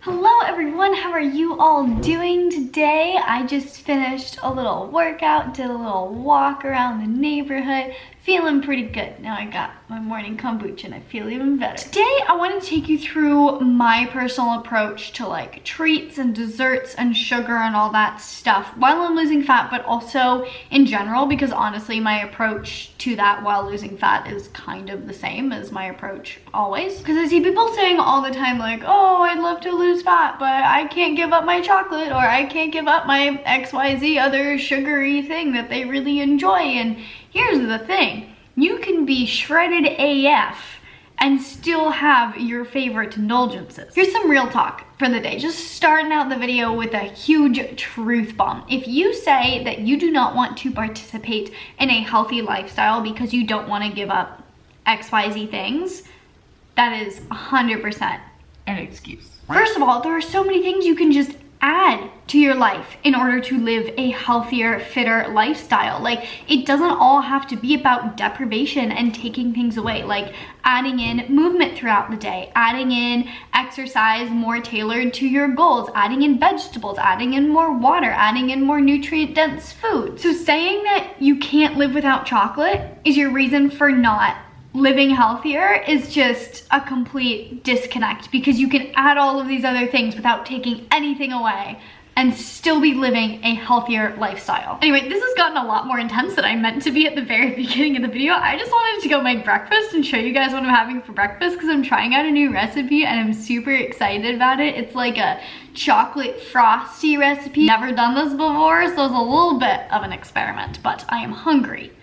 Hello everyone, how are you all doing today? I just finished a little workout, did a little walk around the neighborhood, feeling pretty good. Now I got my morning kombucha and I feel even better. Today I want to take you through my personal approach to like treats and desserts and sugar and all that stuff while I'm losing fat, but also in general, because honestly my approach to that while losing fat is kind of the same as my approach always. Because I see people saying all the time like, oh, I'd love to lose fat, but I can't give up my chocolate, or I can't give up my XYZ other sugary thing that they really enjoy. And here's the thing, you can be shredded AF and still have your favorite indulgences. Here's some real talk for the day. Just starting out the video with a huge truth bomb. If you say that you do not want to participate in a healthy lifestyle because you don't want to give up XYZ things, that is 100% an excuse. First of all, there are so many things you can just add to your life in order to live a healthier, fitter lifestyle. Like, it doesn't all have to be about deprivation and taking things away. Like adding in movement throughout the day, adding in exercise more tailored to your goals, adding in vegetables, adding in more water, adding in more nutrient-dense food. So saying that you can't live without chocolate is your reason for not living healthier is just a complete disconnect, because you can add all of these other things without taking anything away and still be living a healthier lifestyle. Anyway, this has gotten a lot more intense than I meant to be at the very beginning of the video. I just wanted to go make breakfast and show you guys what I'm having for breakfast, because I'm trying out a new recipe and I'm super excited about it. It's like a chocolate Frosty recipe. Never done this before, so it's a little bit of an experiment, but I am hungry.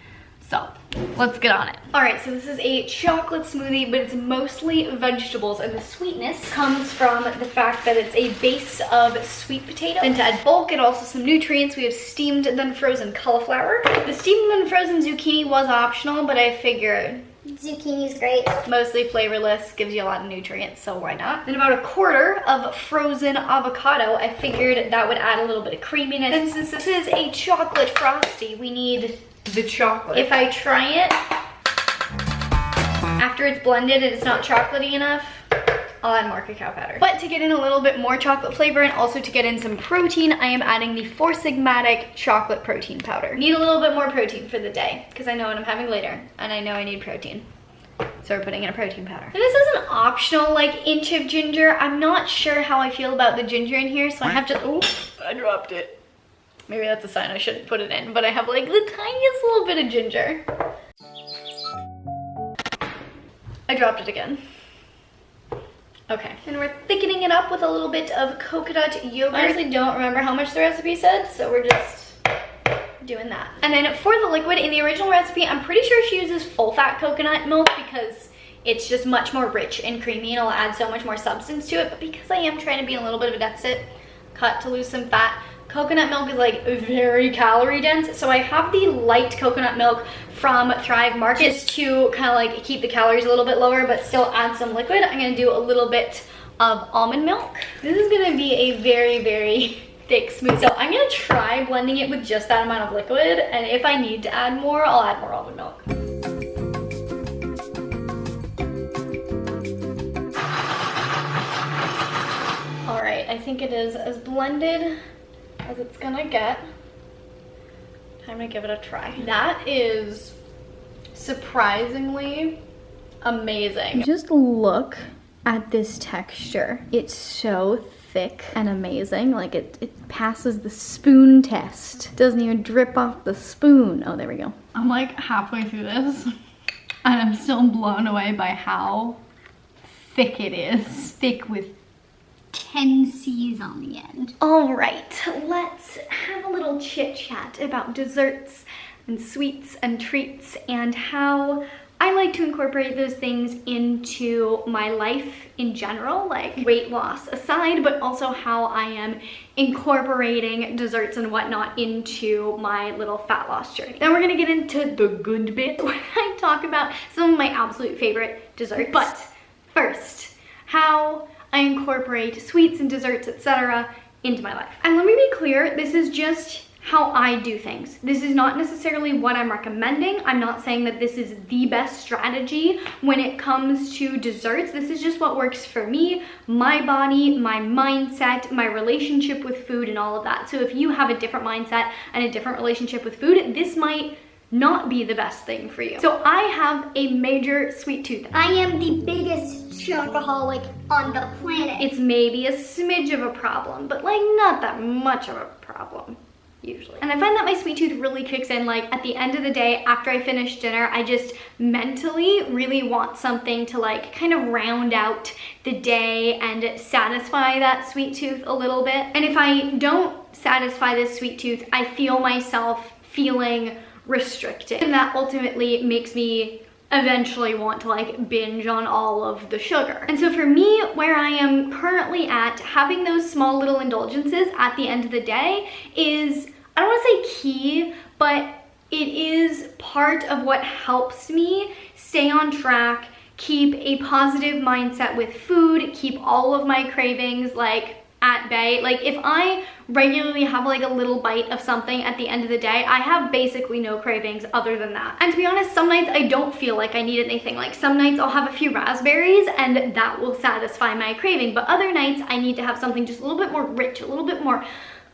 So let's get on it. All right, so this is a chocolate smoothie, but it's mostly vegetables, and the sweetness comes from the fact that it's a base of sweet potato. Then to add bulk and also some nutrients, we have steamed then frozen cauliflower. The steamed then frozen zucchini was optional, but I figured zucchini's great. Mostly flavorless, gives you a lot of nutrients, so why not? Then about a quarter of frozen avocado. I figured that would add a little bit of creaminess. And since this is a chocolate Frosty, we need the chocolate. If I try it after it's blended and it's not chocolatey enough, I'll add more cacao powder. But to get in a little bit more chocolate flavor and also to get in some protein, I am adding the SIGMATIC chocolate protein powder. Need a little bit more protein for the day because I know what I'm having later and I know I need protein. So we're putting in a protein powder. And this is an optional like inch of ginger. I'm not sure how I feel about the ginger in here, so I have to, oops, I dropped it. Maybe that's a sign I shouldn't put it in, but I have like the tiniest little bit of ginger. I dropped it again. Okay, and we're thickening it up with a little bit of coconut yogurt. I honestly don't remember how much the recipe said, so we're just doing that. And then for the liquid, in the original recipe, I'm pretty sure she uses full-fat coconut milk because it's just much more rich and creamy and it'll add so much more substance to it. But because I am trying to be in a little bit of a deficit, cut to lose some fat, coconut milk is like very calorie dense, so I have the light coconut milk from Thrive Market just to kind of like keep the calories a little bit lower but still add some liquid. I'm gonna do a little bit of almond milk. This is gonna be a very, very thick smoothie. So I'm gonna try blending it with just that amount of liquid, and if I need to add more, I'll add more almond milk. All right, I think it is as blended as it's gonna get. Time to give it a try. That is surprisingly amazing. Just look at this texture. It's so thick and amazing. Like it passes the spoon test. Doesn't even drip off the spoon. Oh, there we go. I'm like halfway through this and I'm still blown away by how thick it is. Thick with 10 C's on the end. All right, let's have a little chit chat about desserts and sweets and treats and how I like to incorporate those things into my life in general, like weight loss aside, but also how I am incorporating desserts and whatnot into my little fat loss journey. Then we're gonna get into the good bit where I talk about some of my absolute favorite desserts. But first, how I incorporate sweets and desserts, etc. into my life. And let me be clear, this is just how I do things. This is not necessarily what I'm recommending. I'm not saying that this is the best strategy when it comes to desserts. This is just what works for me, my body, my mindset, my relationship with food, and all of that. So if you have a different mindset and a different relationship with food, this might not be the best thing for you. So I have a major sweet tooth. I am the biggest chocoholic on the planet. It's maybe a smidge of a problem, but like not that much of a problem. Usually. And I find that my sweet tooth really kicks in like at the end of the day after I finish dinner. I just mentally really want something to like kind of round out the day and satisfy that sweet tooth a little bit. And if I don't satisfy this sweet tooth, I feel myself feeling restricted. And that ultimately makes me eventually want to like binge on all of the sugar. And so for me, where I am currently at, having those small little indulgences at the end of the day is, I don't want to say key, but it is part of what helps me stay on track, keep a positive mindset with food, keep all of my cravings like at bay. Like if I regularly have like a little bite of something at the end of the day, I have basically no cravings other than that. And to be honest, some nights I don't feel like I need anything. Like some nights I'll have a few raspberries and that will satisfy my craving, but other nights I need to have something just a little bit more rich, a little bit more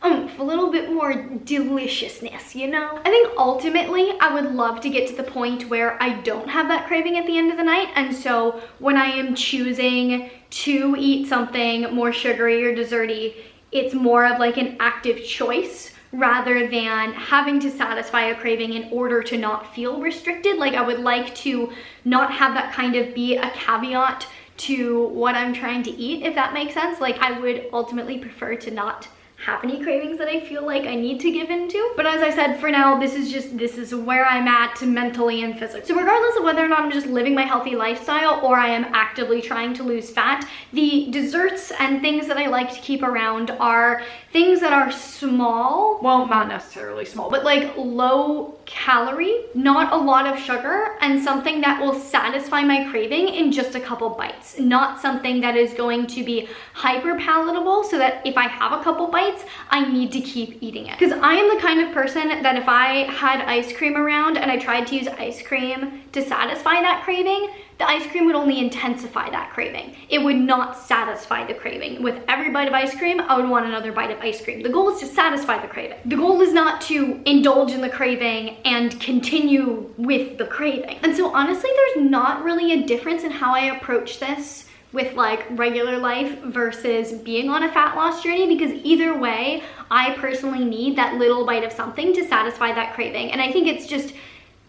oomph, a little bit more deliciousness, you know? I think ultimately I would love to get to the point where I don't have that craving at the end of the night, and so when I am choosing to eat something more sugary or desserty, it's more of like an active choice rather than having to satisfy a craving in order to not feel restricted. Like I would like to not have that kind of be a caveat to what I'm trying to eat, if that makes sense. Like I would ultimately prefer to not have any cravings that I feel like I need to give into. But as I said, for now, this is where I'm at mentally and physically. So regardless of whether or not I'm just living my healthy lifestyle or I am actively trying to lose fat, the desserts and things that I like to keep around are things that are small, well, not necessarily small, but like low calorie, not a lot of sugar, and something that will satisfy my craving in just a couple bites. Not something that is going to be hyper palatable so that if I have a couple bites, I need to keep eating it. Because I am the kind of person that if I had ice cream around and I tried to use ice cream to satisfy that craving, the ice cream would only intensify that craving. It would not satisfy the craving. With every bite of ice cream, I would want another bite of ice cream. The goal is to satisfy the craving. The goal is not to indulge in the craving and continue with the craving. And so honestly, there's not really a difference in how I approach this with like regular life versus being on a fat loss journey, because either way, I personally need that little bite of something to satisfy that craving. And I think it's just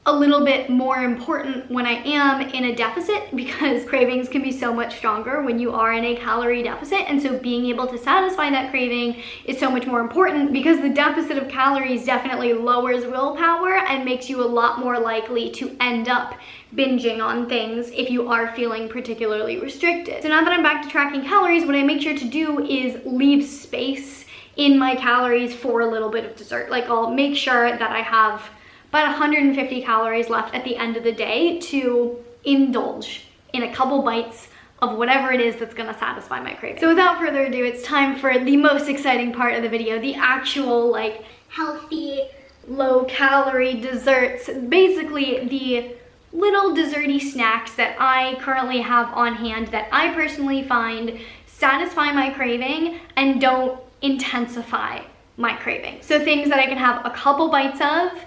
a little bit more important when I am in a deficit, because cravings can be so much stronger when you are in a calorie deficit. And so being able to satisfy that craving is so much more important, because the deficit of calories definitely lowers willpower and makes you a lot more likely to end up binging on things if you are feeling particularly restricted. So now that I'm back to tracking calories, what I make sure to do is leave space in my calories for a little bit of dessert. Like I'll make sure that I have about 150 calories left at the end of the day to indulge in a couple bites of whatever it is that's gonna satisfy my craving. So without further ado, it's time for the most exciting part of the video, the actual like healthy, low calorie desserts. Basically the little desserty snacks that I currently have on hand that I personally find satisfy my craving and don't intensify my craving. So things that I can have a couple bites of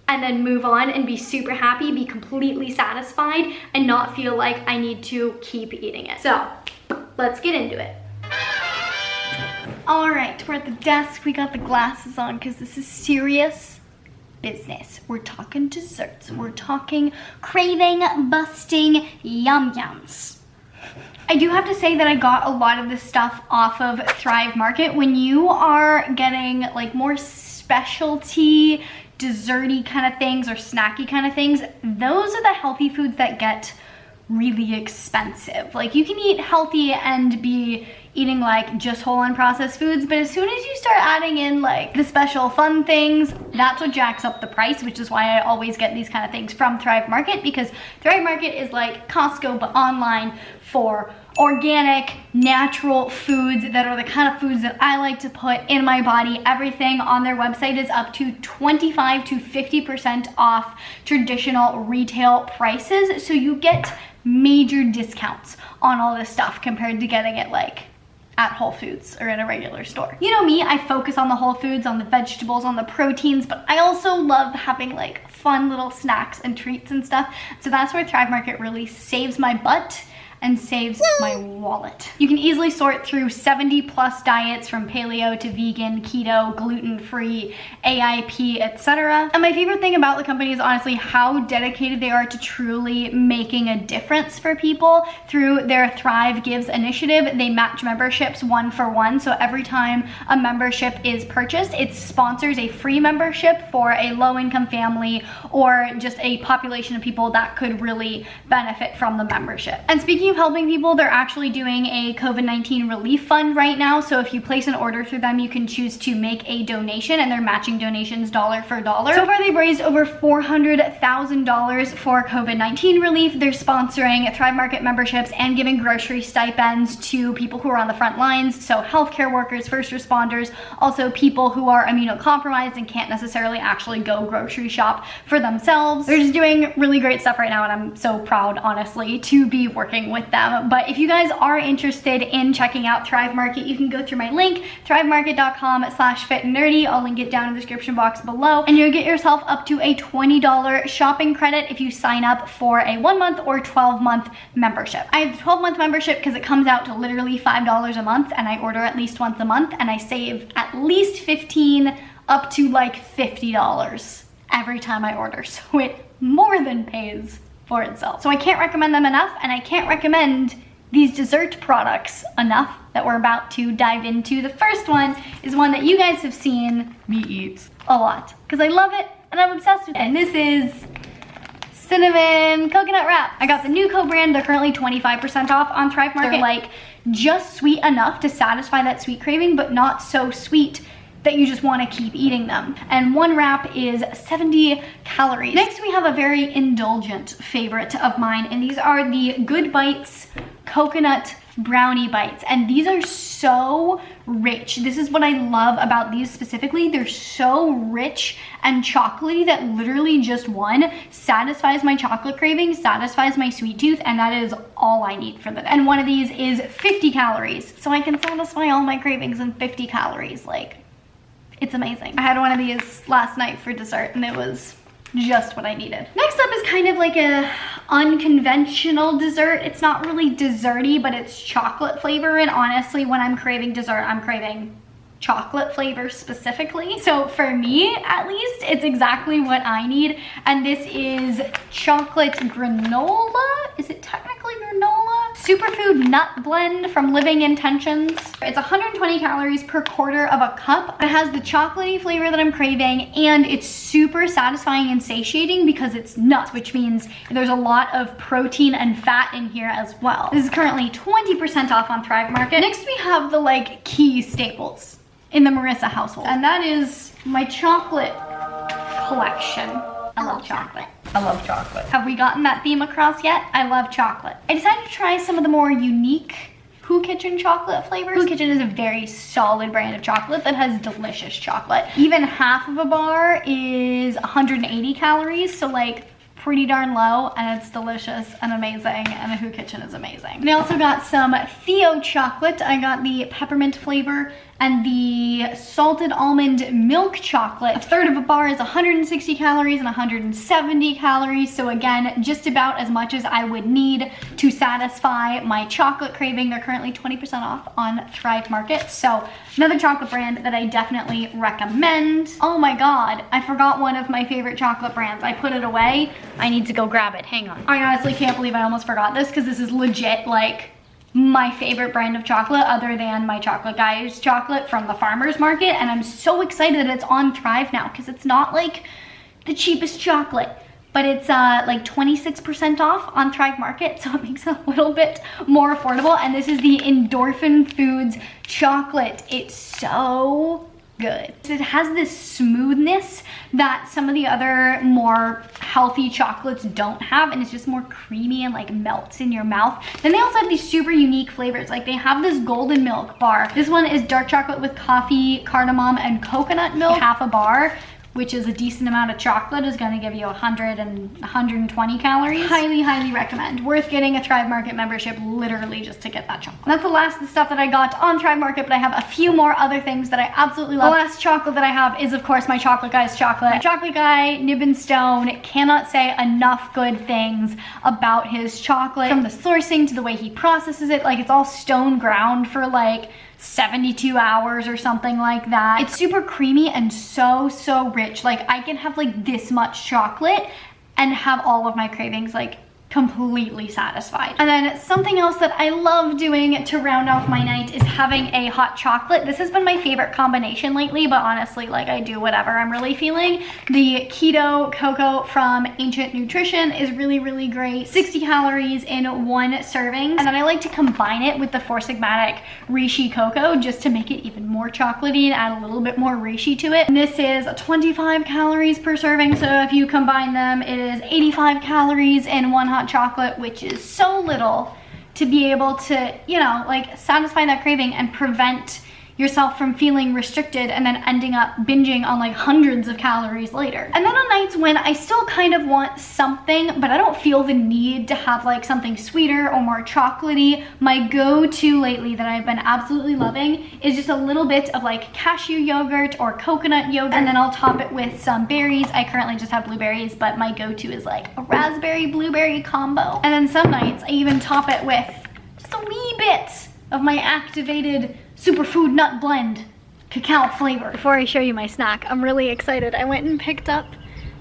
and then move on and be super happy, be completely satisfied, and not feel like I need to keep eating it. So let's get into it. All right, we're at the desk. We got the glasses on because this is serious business. We're talking desserts. We're talking craving busting yum yums. I do have to say that I got a lot of this stuff off of Thrive Market. When you are getting like more specialty desserty kind of things or snacky kind of things, those are the healthy foods that get really expensive. Like you can eat healthy and be eating like just whole unprocessed foods, but as soon as you start adding in like the special fun things, that's what jacks up the price, which is why I always get these kind of things from Thrive Market, because Thrive Market is like Costco but online for organic, natural foods that are the kind of foods that I like to put in my body. Everything on their website is up to 25 to 50% off traditional retail prices, so you get major discounts on all this stuff compared to getting it like at Whole Foods or in a regular store. You know me, I focus on the whole foods, on the vegetables, on the proteins, but I also love having like fun little snacks and treats and stuff. So that's where Thrive Market really saves my butt and saves my wallet. You can easily sort through 70+ diets from paleo to vegan, keto, gluten-free, AIP, etc. And my favorite thing about the company is honestly how dedicated they are to truly making a difference for people. Through their Thrive Gives initiative, they match memberships 1-for-1. So every time a membership is purchased, it sponsors a free membership for a low-income family or just a population of people that could really benefit from the membership. And speaking of helping people, they're actually doing a COVID-19 relief fund right now. So if you place an order through them, you can choose to make a donation, and they're matching donations dollar for dollar. So far, they've raised over $400,000 for COVID-19 relief. They're sponsoring Thrive Market memberships and giving grocery stipends to people who are on the front lines. So healthcare workers, first responders, also people who are immunocompromised and can't necessarily actually go grocery shop for themselves. They're just doing really great stuff right now, and I'm so proud, honestly, to be working with them. But if you guys are interested in checking out Thrive Market, you can go through my link, thrivemarket.com/fitandnerdy. I'll link it down in the description box below, and you'll get yourself up to a $20 shopping credit if you sign up for a 1-month or 12-month membership. I have the 12-month membership because it comes out to literally $5 a month, and I order at least once a month, and I save at least $15 up to like $50 every time I order. So it more than pays for itself. So I can't recommend them enough, and I can't recommend these dessert products enough that we're about to dive into. The first one is one that you guys have seen me eat a lot because I love it and I'm obsessed with it. And this is cinnamon coconut wrap. I got the NewCo brand. They're currently 25% off on Thrive Market. They're like just sweet enough to satisfy that sweet craving, but not so sweet that you just want to keep eating them. And one wrap is 70 calories. Next, we have a very indulgent favorite of mine, and these are the Good Bites coconut brownie bites. And these are so rich. This is what I love about these specifically. They're so rich and chocolatey that literally just one satisfies my chocolate craving, satisfies my sweet tooth, and that is all I need for the day. And one of these is 50 calories. So I can satisfy all my cravings in 50 calories. Like, it's amazing. I had one of these last night for dessert and it was just what I needed. Next up is kind of like a unconventional dessert. It's not really desserty, but it's chocolate flavor. And honestly, when I'm craving dessert, I'm craving chocolate flavor specifically. So for me, at least, it's exactly what I need. And this is chocolate granola. Is it technically granola? Superfood nut blend from Living Intentions. It's 120 calories per quarter of a cup. It has the chocolatey flavor that I'm craving, and it's super satisfying and satiating because it's nuts, which means there's a lot of protein and fat in here as well. This is currently 20% off on Thrive Market. Next, we have the like key staples in the Marissa household, and that is my chocolate collection. I love chocolate. I love chocolate. Have we gotten that theme across yet? I love chocolate. I decided to try some of the more unique Who Kitchen chocolate flavors. Who Kitchen is a very solid brand of chocolate that has delicious chocolate. Even half of a bar is 180 calories, so like pretty darn low, and it's delicious and amazing, and the Who Kitchen is amazing. And I also got some Theo chocolate. I got the peppermint flavor and the salted almond milk chocolate. A third of a bar is 160 calories and 170 calories. So again, just about as much as I would need to satisfy my chocolate craving. They're currently 20% off on Thrive Market. So another chocolate brand that I definitely recommend. Oh my God, I forgot one of my favorite chocolate brands. I put it away. I need to go grab it, hang on. I honestly can't believe I almost forgot this because this is legit like my favorite brand of chocolate other than my Chocolate Guys chocolate from the farmer's market. And I'm so excited that it's on Thrive now because it's not like the cheapest chocolate, but it's like 26% off on Thrive Market, so it makes it a little bit more affordable. And this is the Endorphin Foods chocolate. It's so good. It has this smoothness that some of the other more healthy chocolates don't have, and it's just more creamy and like melts in your mouth. Then they also have these super unique flavors. Like they have this golden milk bar. This one is dark chocolate with coffee, cardamom, and coconut milk. Half a bar, which is a decent amount of chocolate, is gonna give you 100 and 120 calories. Highly, highly recommend. Worth getting a Thrive Market membership literally just to get that chocolate. And that's the last of the stuff that I got on Thrive Market, but I have a few more other things that I absolutely love. The last chocolate that I have is of course my Chocolate Guy's chocolate. My Chocolate Guy, Nib and Stone, cannot say enough good things about his chocolate. From the sourcing to the way he processes it, like it's all stone ground for like 72 hours or something like that. It's super creamy and so rich. Like I can have like this much chocolate and have all of my cravings like completely satisfied. And then something else that I love doing to round off my night is having a hot chocolate. This has been my favorite combination lately, but honestly, like I do whatever I'm really feeling. The keto cocoa from Ancient Nutrition is really great. 60 calories in one serving. And then I like to combine it with the Four Sigmatic reishi cocoa just to make it even more chocolatey and add a little bit more reishi to it. And this is 25 calories per serving, so if you combine them, it is 85 calories in one hot chocolate, which is so little to be able to, you know, like satisfy that craving and prevent yourself from feeling restricted and then ending up binging on like hundreds of calories later. And then on nights when I still kind of want something, but I don't feel the need to have like something sweeter or more chocolatey, my go-to lately that I've been absolutely loving is just a little bit of like cashew yogurt or coconut yogurt, and then I'll top it with some berries. I currently just have blueberries, but my go-to is like a raspberry blueberry combo. And then some nights I even top it with just a wee bit of my activated superfood nut blend cacao flavor. Before I show you my snack, I'm really excited. I went and picked up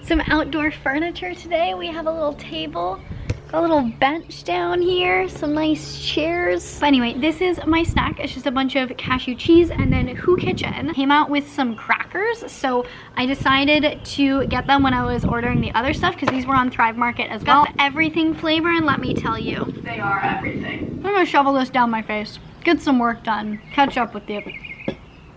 some outdoor furniture today. We have a little table, got a little bench down here, some nice chairs. But anyway, this is my snack. It's just a bunch of cashew cheese, and then Who Kitchen came out with some crackers, so I decided to get them when I was ordering the other stuff because these were on Thrive Market as well. Got the everything flavor, and let me tell you, they are everything. I'm gonna shovel this down my face, get some work done, catch up with you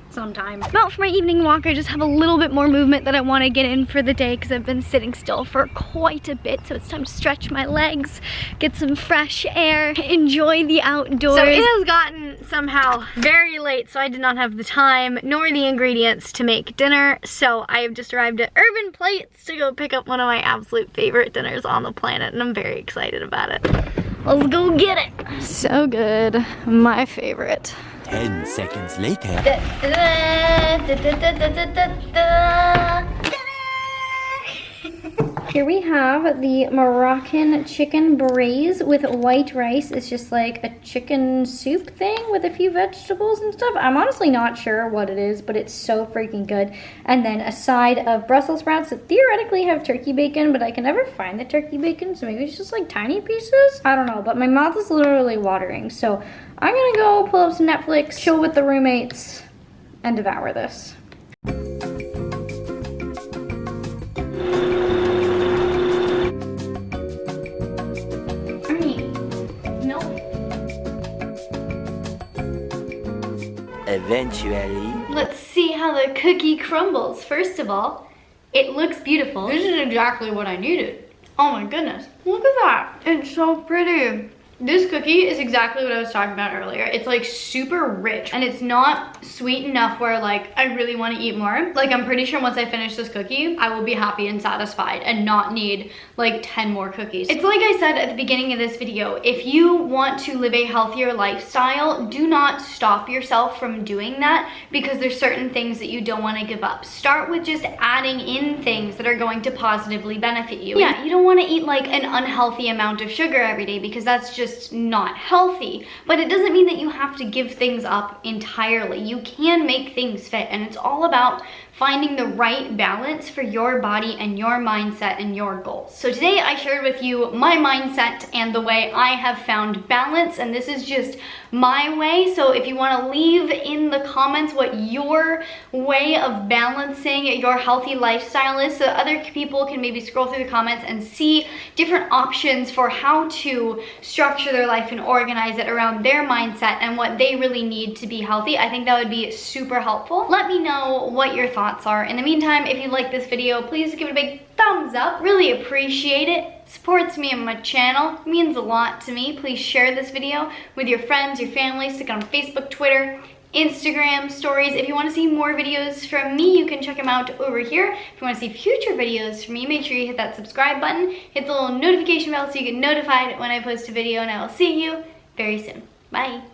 sometime. I'm out for my evening walk. I just have a little bit more movement that I want to get in for the day because I've been sitting still for quite a bit, so it's time to stretch my legs, get some fresh air, enjoy the outdoors. So it has gotten somehow very late, so I did not have the time nor the ingredients to make dinner, so I have just arrived at Urban Plates to go pick up one of my absolute favorite dinners on the planet, and I'm very excited about it. Let's go get it. So good, my favorite. 10 seconds later. Here we have the Moroccan chicken braise with white rice. It's just like a chicken soup thing with a few vegetables and stuff. I'm honestly not sure what it is, but it's so freaking good. And then a side of Brussels sprouts that theoretically have turkey bacon, but I can never find the turkey bacon, so maybe it's just like tiny pieces? I don't know, but my mouth is literally watering, so I'm gonna go pull up some Netflix, chill with the roommates, and devour this. Eventually. Let's see how the cookie crumbles. First of all, it looks beautiful. This is exactly what I needed. Oh my goodness. Look at that. It's so pretty. This cookie is exactly what I was talking about earlier. It's like super rich and it's not sweet enough where like I really want to eat more. Like I'm pretty sure once I finish this cookie, I will be happy and satisfied and not need like 10 more cookies. It's like I said at the beginning of this video, if you want to live a healthier lifestyle, do not stop yourself from doing that because there's certain things that you don't want to give up. Start with just adding in things that are going to positively benefit you. Yeah, you don't want to eat like an unhealthy amount of sugar every day because that's just not healthy, but it doesn't mean that you have to give things up entirely. You can make things fit, and it's all about finding the right balance for your body and your mindset and your goals. So today I shared with you my mindset and the way I have found balance, and this is just my way. So if you want to leave in the comments what your way of balancing your healthy lifestyle is, so other people can maybe scroll through the comments and see different options for how to structure their life and organize it around their mindset and what they really need to be healthy. I think that would be super helpful. Let me know what your thoughts are. In the meantime, if you like this video, please give it a big thumbs up. Really appreciate it. Supports me and my channel, means a lot to me. Please share this video with your friends, your family, stick it on Facebook, Twitter, Instagram stories. If you want to see more videos from me, you can check them out over here. If you want to see future videos from me, make sure you hit that subscribe button, hit the little notification bell so you get notified when I post a video, and I will see you very soon. Bye.